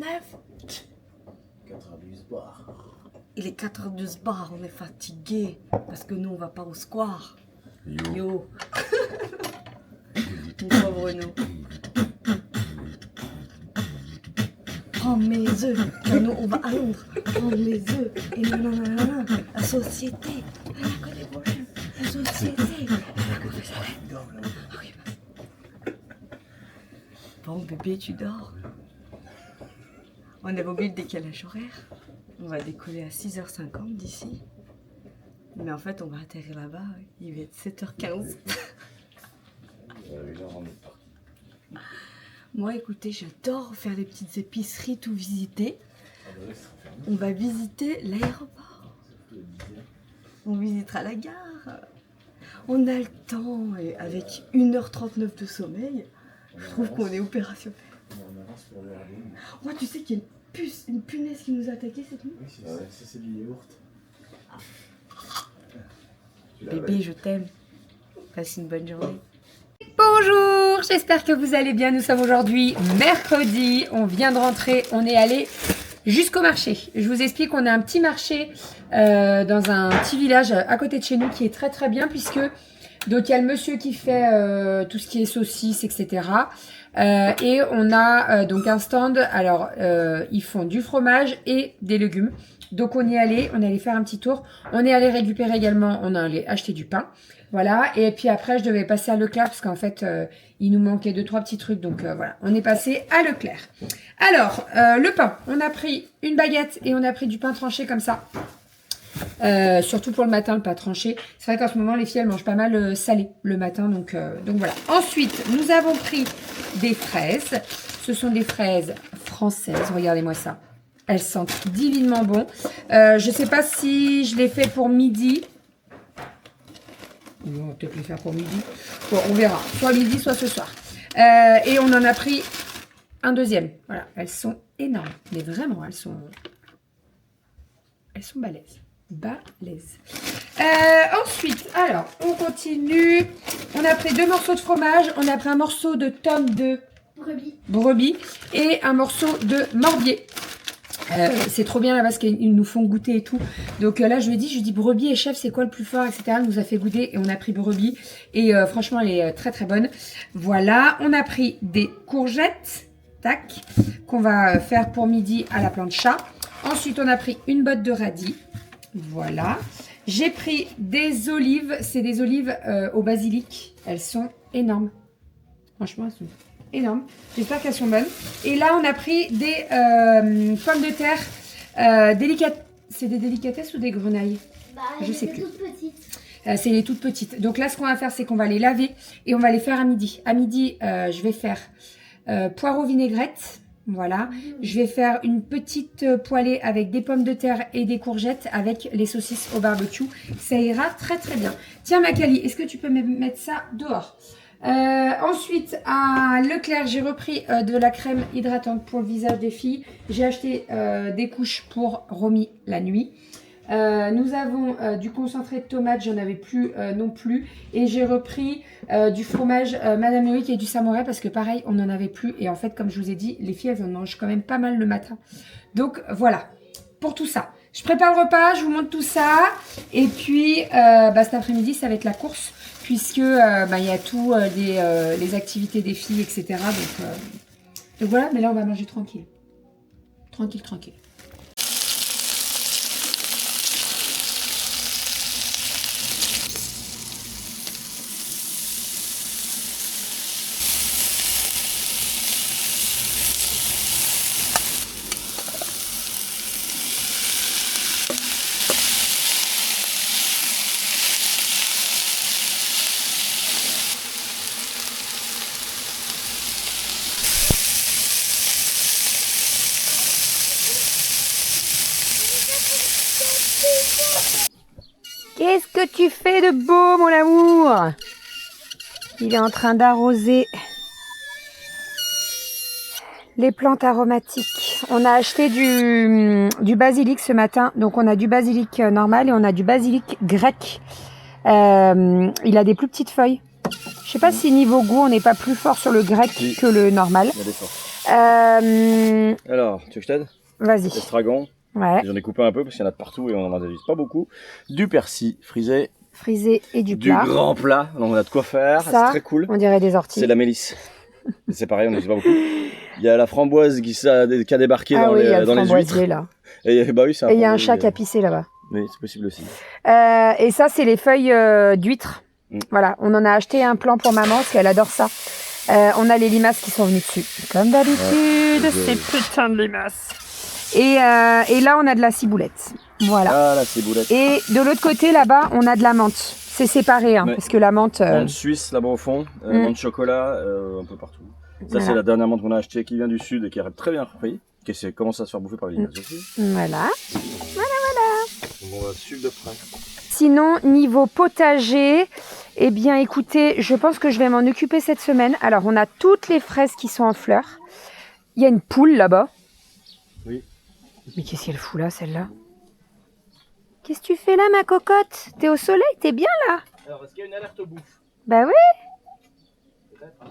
lève. 4h12 bar. Il est 4h12 bar, on est fatigué. Parce que nous, on va pas au square. Yo. Yo. Mon pauvre Renaud. Prends mes œufs, car nous, on va à Londres. Prends les œufs. Et nanana, la société. Elle a que des problèmes. La société. Elle a que des problèmes. Ok. Bon, bébé, tu dors. On avait oublié le décalage horaire. On va décoller à 6h50 d'ici. Mais en fait, on va atterrir là-bas. Il va être 7h15. Moi, écoutez, j'adore faire les petites épiceries, tout visiter. On va visiter l'aéroport. On visitera la gare. On a le temps. Et avec 1h39 de sommeil, je trouve qu'on est opérationnel. Oh, tu sais qu'il y a une punaise qui nous a attaqué cette nuit? Oui, c'est du yaourt. Bébé, je t'aime. Passe une bonne journée. Bonjour, j'espère que vous allez bien. Nous sommes aujourd'hui mercredi. On vient de rentrer. On est allé jusqu'au marché. Je vous explique, on a un petit marché dans un petit village à côté de chez nous qui est très très bien puisque donc il y a le monsieur qui fait tout ce qui est saucisses, etc. Et on a donc un stand. Alors ils font du fromage et des légumes. Donc on est allé faire un petit tour. On est allé récupérer également, on est allé acheter du pain. Voilà, et puis après je devais passer à Leclerc parce qu'en fait il nous manquait 2-3 petits trucs. Donc voilà, on est passé à Leclerc. Alors, le pain, on a pris une baguette et on a pris du pain tranché comme ça. Surtout pour le matin, le pain tranché. C'est vrai qu'en ce moment les filles elles mangent pas mal salé le matin. Donc voilà. Ensuite, nous avons pris des fraises. Ce sont des fraises françaises, regardez-moi ça. Elles sentent divinement bon. Je sais pas si je les fais pour midi. On va peut-être les faire pour midi. Bon, on verra. Soit midi, soit ce soir. Et on en a pris un deuxième. Voilà, elles sont énormes. Mais vraiment, elles sont balèzes. Balèzes. Ensuite, alors, on continue. On a pris 2 morceaux de fromage. On a pris un morceau de tome de brebis et un morceau de morbier. C'est trop bien là parce qu'ils nous font goûter et tout. Donc là je lui ai dit brebis et chef c'est quoi le plus fort, etc. Elle nous a fait goûter et on a pris brebis. Et franchement elle est très très bonne. Voilà, on a pris des courgettes, tac, qu'on va faire pour midi à la plancha. Ensuite on a pris une botte de radis. Voilà. J'ai pris des olives, c'est des olives au basilic. Elles sont énormes. Franchement elles sont énormes. J'espère qu'elles sont bonnes. Et là, on a pris des pommes de terre délicates. C'est des délicatesses ou des grenailles? Je sais plus. C'est les toutes petites. Donc là, ce qu'on va faire, c'est qu'on va les laver et on va les faire à midi. À midi, je vais faire poireaux vinaigrette. Voilà. Je vais faire une petite poêlée avec des pommes de terre et des courgettes avec les saucisses au barbecue. Ça ira très très bien. Tiens, Macali, est-ce que tu peux me mettre ça dehors? Ensuite à Leclerc j'ai repris de la crème hydratante pour le visage des filles. J'ai acheté des couches pour Romy la nuit. Nous avons du concentré de tomate, j'en avais plus non plus. Et j'ai repris du fromage Madame Loïc et du samouraï parce que pareil on n'en avait plus. Et en fait comme je vous ai dit les filles elles en mangent quand même pas mal le matin. Donc voilà pour tout ça. Je prépare le repas, je vous montre tout ça. Et puis cet après-midi ça va être la course. Puisque il y a tout les activités des filles, etc. Donc voilà, mais là on va manger tranquille. Tranquille, tranquille. Qu'est-ce que tu fais de beau, mon amour? Il est en train d'arroser les plantes aromatiques. On a acheté du basilic ce matin. Donc on a du basilic normal et on a du basilic grec. Il a des plus petites feuilles. Je sais pas si niveau goût on n'est pas plus fort sur le grec que le normal. Alors, tu veux que je t'aide? Vas-y. Estragon. Ouais. J'en ai coupé un peu parce qu'il y en a de partout et on en a pas beaucoup. Du persil frisé. Frisé et du Du plat. grand plat. Donc on a de quoi faire. C'est très cool. On dirait des orties. C'est la mélisse. C'est pareil, on n'utilise pas beaucoup. Il y a la framboise qui a débarqué dans les huîtres. Là. Et bah oui, il y a un chat qui a pissé là-bas. Oui, c'est possible aussi. Et ça, c'est les feuilles d'huître. Voilà, on en a acheté un plant pour maman parce qu'elle adore ça. On a les limaces qui sont venues dessus. Comme d'habitude, ces putains de limaces. Et là, on a de la ciboulette. Voilà. Ah, la ciboulette. Et de l'autre côté, là-bas, on a de la menthe. C'est séparé, hein, parce que la menthe... Menthe suisse, là-bas au fond. Menthe chocolat, un peu partout. Ça, voilà. C'est la dernière menthe qu'on a achetée qui vient du sud et qui arrive très bien repris. Qui commence à se faire bouffer par les limaces aussi. Voilà. On va suivre de près. Sinon, niveau potager, eh bien, écoutez, je pense que je vais m'en occuper cette semaine. Alors, on a toutes les fraises qui sont en fleurs. Il y a une poule là-bas. Oui. Mais qu'est-ce qu'elle fout là, celle-là? Qu'est-ce que tu fais là, ma cocotte? T'es au soleil? T'es bien là? Alors, est-ce qu'il y a une alerte au bouffe? Bah oui.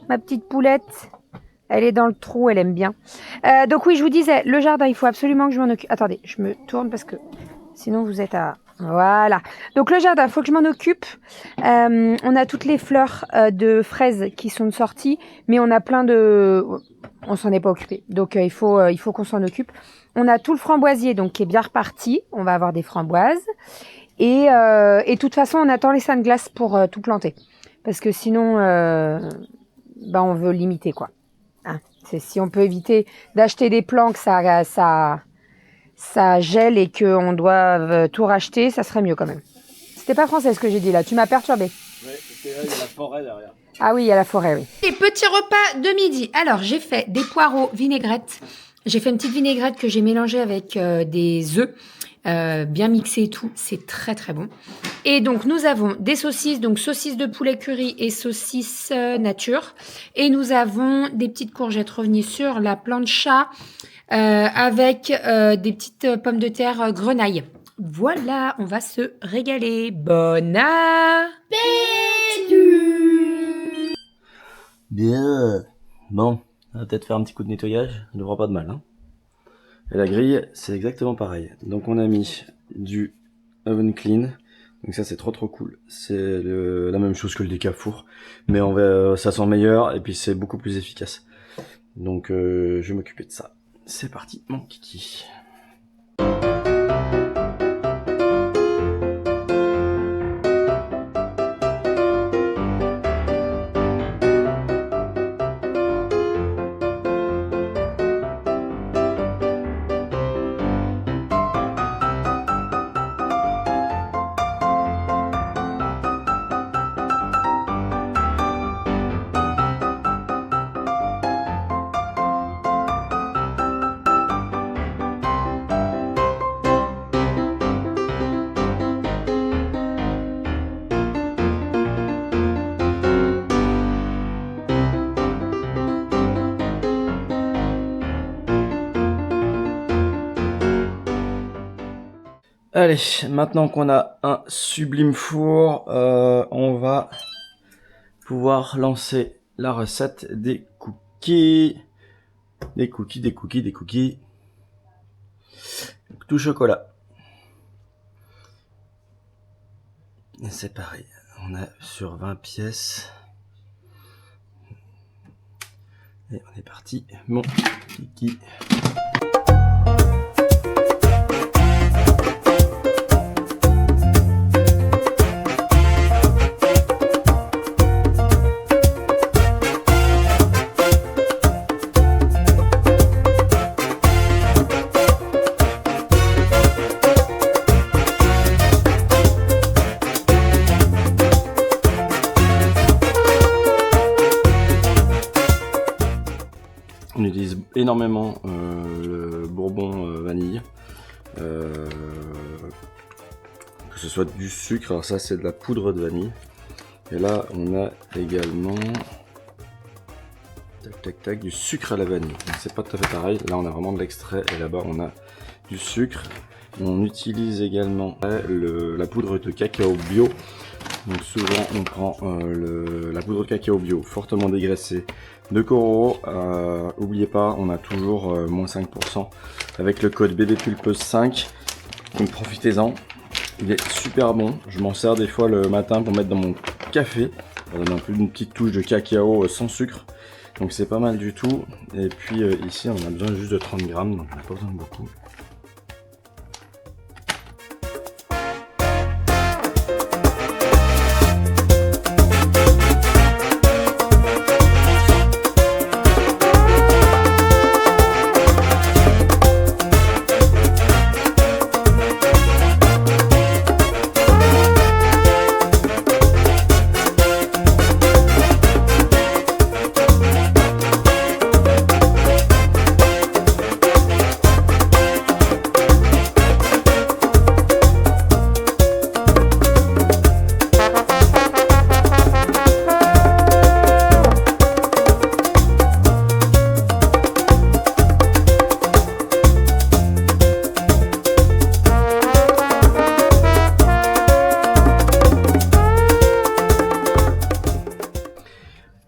Ma petite poulette. Elle est dans le trou, elle aime bien. Donc oui, je vous disais, le jardin, il faut absolument que je m'en occupe. Attendez, je me tourne parce que sinon vous êtes à... Voilà. Donc le jardin, il faut que je m'en occupe. On a toutes les fleurs de fraises qui sont sorties, mais on a plein de... On s'en est pas occupé. Donc il faut qu'on s'en occupe. On a tout le framboisier, donc qui est bien reparti. On va avoir des framboises. Et de toute façon, on attend les seins de glace pour tout planter. Parce que sinon, on veut limiter, quoi. Hein, si on peut éviter d'acheter des plants que ça gèle et qu'on doit tout racheter, ça serait mieux quand même. C'était pas français ce que j'ai dit là, tu m'as perturbé. Oui, c'est là, il y a la forêt derrière. Ah oui, il y a la forêt, oui. Et petit repas de midi. Alors, j'ai fait des poireaux vinaigrette. J'ai fait une petite vinaigrette que j'ai mélangée avec des œufs. Bien mixé et tout, c'est très très bon. Et donc nous avons des saucisses, donc saucisses de poulet curry et saucisses nature. Et nous avons des petites courgettes, revenues sur la plancha avec des petites pommes de terre grenaille. Voilà, on va se régaler. Bon appétit! Bien. Bon, on va peut-être faire un petit coup de nettoyage, ça ne devra pas de mal, hein. Et la grille, c'est exactement pareil. Donc on a mis du oven clean. Donc ça c'est trop cool. C'est la même chose que le décafour. Mais ça sent meilleur et puis c'est beaucoup plus efficace. Donc je vais m'occuper de ça. C'est parti mon kiki. Allez, maintenant qu'on a un sublime four, on va pouvoir lancer la recette des cookies. Des cookies. Tout chocolat. C'est pareil, on a sur 20 pièces. Et on est parti, mon kiki. On utilise énormément le bourbon vanille, que ce soit du sucre, alors ça c'est de la poudre de vanille, et là on a également du sucre à la vanille, c'est pas tout à fait pareil, là on a vraiment de l'extrait et là-bas on a du sucre. On utilise également la poudre de cacao bio, Donc souvent on prend la poudre de cacao bio fortement dégraissée de Kororo. N'oubliez pas, on a toujours moins 5% avec le code BBPulpeuse5. Donc profitez-en, il est super bon. Je m'en sers des fois le matin pour mettre dans mon café. Ça donne un peu une petite touche de cacao sans sucre. Donc c'est pas mal du tout. Et puis ici on a besoin juste de 30 grammes, donc on n'a pas besoin de beaucoup.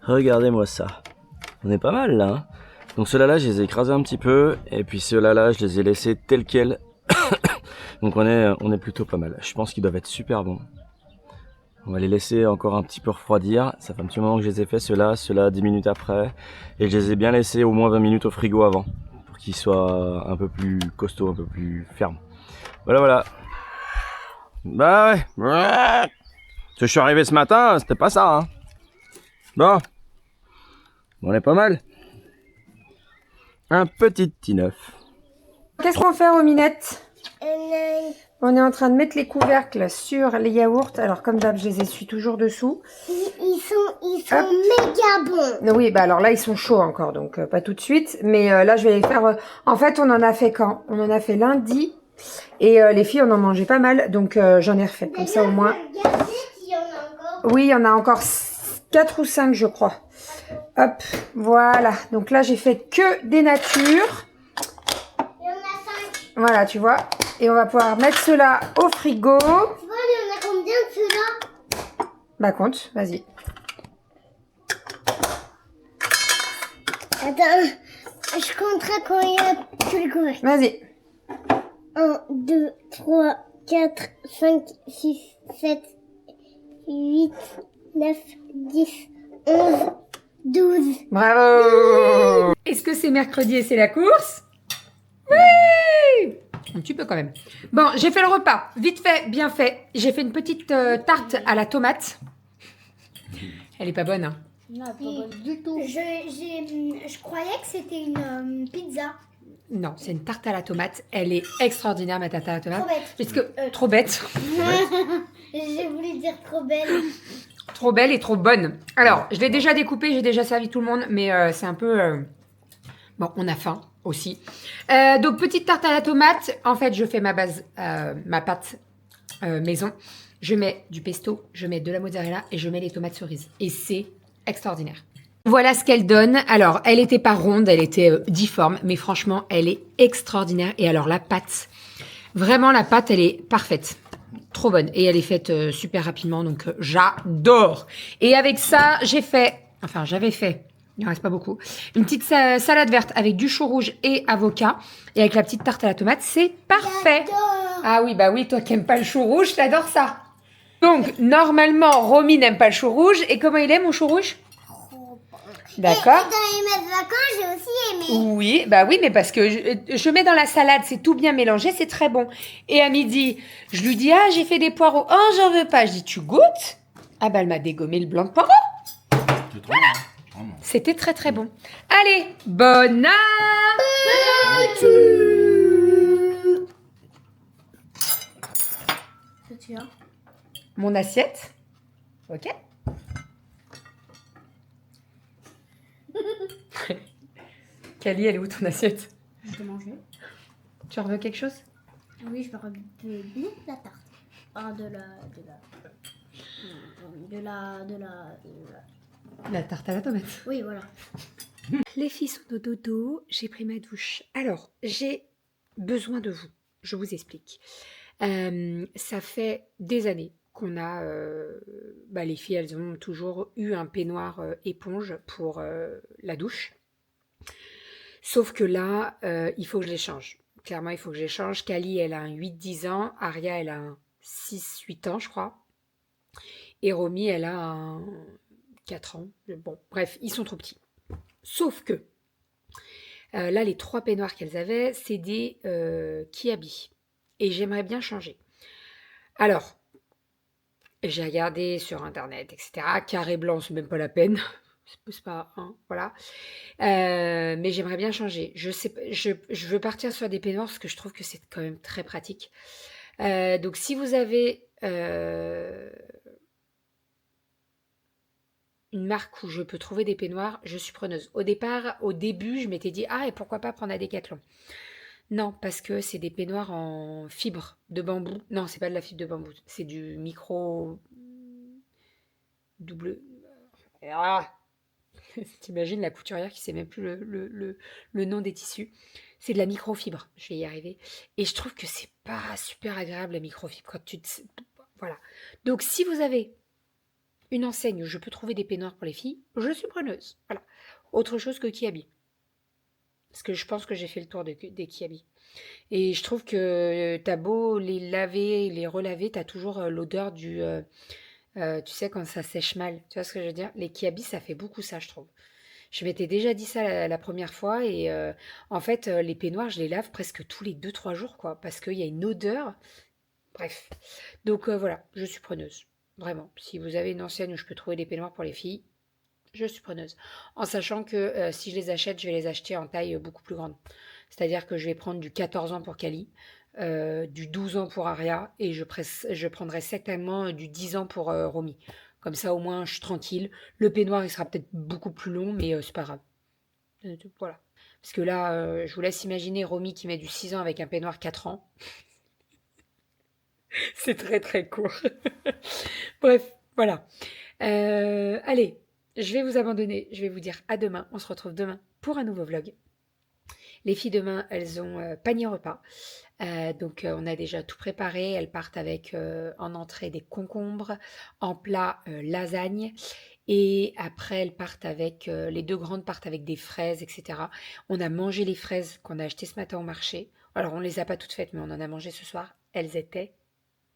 Regardez-moi ça. On est pas mal là. Hein. Donc ceux-là, je les ai écrasés un petit peu. Et puis ceux-là, je les ai laissés tels quels. Donc on est plutôt pas mal. Je pense qu'ils doivent être super bons. On va les laisser encore un petit peu refroidir. Ça fait un petit moment que je les ai fait ceux-là 10 minutes après. Et je les ai bien laissés au moins 20 minutes au frigo avant. Pour qu'ils soient un peu plus costauds, un peu plus fermes. Voilà. Bah ouais. Je suis arrivé ce matin, c'était pas ça. Hein. Bon. On est pas mal. Un petit neuf. Qu'est-ce qu'on fait, Rominette? On est en train de mettre les couvercles sur les yaourts. Alors, comme d'hab, je les essuie toujours dessous. Ils sont méga bons. Oui, bah alors là, ils sont chauds encore, donc pas tout de suite. Mais là, je vais les faire... En fait, on en a fait quand? On en a fait lundi. Et les filles, on en mangeait pas mal. Donc, j'en ai refait. Comme ça, au moins... Regardez s'il y en a encore. Oui, il y en a encore 4 ou 5, je crois. Hop, voilà. Donc là, j'ai fait que des natures. Il y en a 5. Voilà, tu vois. Et on va pouvoir mettre cela au frigo. Tu vois, il y en a combien de ceux-là? Bah, compte, vas-y. Attends, je compterai quand il y a tous les couverts. Vas-y. 1, 2, 3, 4, 5, 6, 7, 8, 9, 10, 11, 12. Bravo! Est-ce que c'est mercredi et c'est la course? Oui! Un petit peu quand même. Bon, j'ai fait le repas. Vite fait, bien fait. J'ai fait une petite tarte à la tomate. Elle est pas bonne, hein? Non, pas bonne du tout. Je croyais que c'était une pizza. Non, c'est une tarte à la tomate. Elle est extraordinaire, ma tarte à la tomate. Trop bête. Puisque, trop bête. J'ai voulu dire trop belle. Trop belle et trop bonne. Alors, je l'ai déjà découpée, j'ai déjà servi tout le monde, mais c'est un peu... Bon, on a faim aussi. Donc, petite tarte à la tomate. En fait, je fais ma base, ma pâte maison. Je mets du pesto, je mets de la mozzarella et je mets les tomates cerises. Et c'est extraordinaire. Voilà ce qu'elle donne. Alors, elle était pas ronde, elle était difforme, mais franchement, elle est extraordinaire. Et alors, la pâte, vraiment, la pâte, elle est parfaite. Trop bonne. Et elle est faite super rapidement, donc j'adore. Et avec ça, j'avais fait, il ne reste pas beaucoup, une petite salade verte avec du chou rouge et avocat. Et avec la petite tarte à la tomate, c'est parfait. J'adore. Ah oui, bah oui, toi qui n'aimes pas le chou rouge, t'adores ça. Donc, normalement, Romy n'aime pas le chou rouge. Et comment il est, mon chou rouge? D'accord. Et dans les mêmes vacances, j'ai aussi aimé. Oui, bah oui, mais parce que je mets dans la salade, c'est tout bien mélangé, c'est très bon. Et à midi, je lui dis, ah, j'ai fait des poireaux. Oh, j'en veux pas. Je dis, tu goûtes? Ah bah, elle m'a dégommé le blanc de poireau. C'est trop bon. C'était très très bon. Allez, bon appétit. C'est sûr. Mon assiette. Ok. Cali, elle est où ton assiette? Je vais manger. Tu en veux quelque chose? Oui, je vais rajouter de la tarte. Ah, La tarte à la tomate. Oui, voilà. Les filles sont de dodo, j'ai pris ma douche. Alors, j'ai besoin de vous. Je vous explique. Ça fait des années qu'on a bah, les filles, elles ont toujours eu un peignoir éponge pour la douche. Sauf que là, il faut que je les change. Clairement, il faut que je les change. Kali, elle a un 8-10 ans. Aria, elle a un 6-8 ans, je crois. Et Romy, elle a un 4 ans. Bon, bref, ils sont trop petits. Sauf que, là, les 3 peignoirs qu'elles avaient, c'est des Kiabi. Et j'aimerais bien changer. Alors, j'ai regardé sur Internet, etc. Carré blanc, c'est même pas la peine. C'est pas, hein, voilà. Mais j'aimerais bien changer. Je veux partir sur des peignoirs parce que je trouve que c'est quand même très pratique. Donc, si vous avez une marque où je peux trouver des peignoirs, je suis preneuse. Au début, je m'étais dit, ah, et pourquoi pas prendre à Decathlon? Non, parce que c'est des peignoirs en fibre de bambou. Non, c'est pas de la fibre de bambou, c'est du micro double. Ah, t'imagines la couturière qui sait même plus le nom des tissus. C'est de la microfibre, je vais y arriver. Et je trouve que c'est pas super agréable la microfibre quand voilà. Donc si vous avez une enseigne où je peux trouver des peignoirs pour les filles, je suis preneuse. Voilà. Autre chose que Kiabi. Parce que je pense que j'ai fait le tour des Kiabi. Et je trouve que t'as beau les laver, les relaver, t'as toujours l'odeur du... tu sais, quand ça sèche mal. Tu vois ce que je veux dire? Les Kiabi, ça fait beaucoup ça, je trouve. Je m'étais déjà dit ça la première fois. Et en fait, les peignoirs, je les lave presque tous les 2-3 jours, quoi. Parce qu'il y a une odeur. Bref. Donc voilà, je suis preneuse. Vraiment. Si vous avez une enseigne où je peux trouver des peignoirs pour les filles, je suis preneuse. En sachant que si je les achète, je vais les acheter en taille beaucoup plus grande. C'est-à-dire que je vais prendre du 14 ans pour Kali, du 12 ans pour Aria, et je prendrai certainement du 10 ans pour Romy. Comme ça, au moins, je suis tranquille. Le peignoir, il sera peut-être beaucoup plus long, mais c'est pas grave. Voilà. Parce que là, je vous laisse imaginer Romy qui met du 6 ans avec un peignoir 4 ans. C'est très très court. Bref, voilà. Allez, je vais vous abandonner. Je vais vous dire à demain. On se retrouve demain pour un nouveau vlog. Les filles demain, elles ont panier repas. Donc on a déjà tout préparé. Elles partent avec en entrée des concombres, en plat lasagne. Et après, elles partent avec, les 2 grandes partent avec des fraises, etc. On a mangé les fraises qu'on a achetées ce matin au marché. Alors on ne les a pas toutes faites, mais on en a mangé ce soir.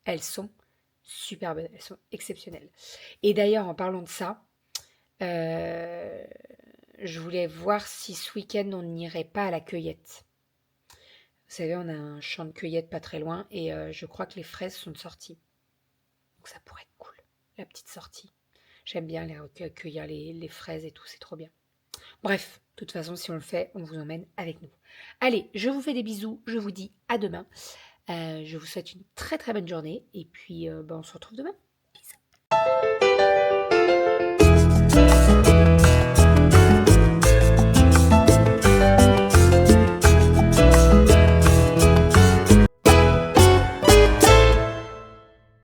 Elles sont super bonnes, elles sont exceptionnelles. Et d'ailleurs, en parlant de ça, je voulais voir si ce week-end on n'irait pas à la cueillette. Vous savez, on a un champ de cueillette pas très loin et je crois que les fraises sont sorties. Donc ça pourrait être cool, la petite sortie. J'aime bien cueillir les fraises et tout, c'est trop bien. Bref, de toute façon, si on le fait, on vous emmène avec nous. Allez, je vous fais des bisous, je vous dis à demain. Je vous souhaite une très très bonne journée et puis on se retrouve demain. Bisous.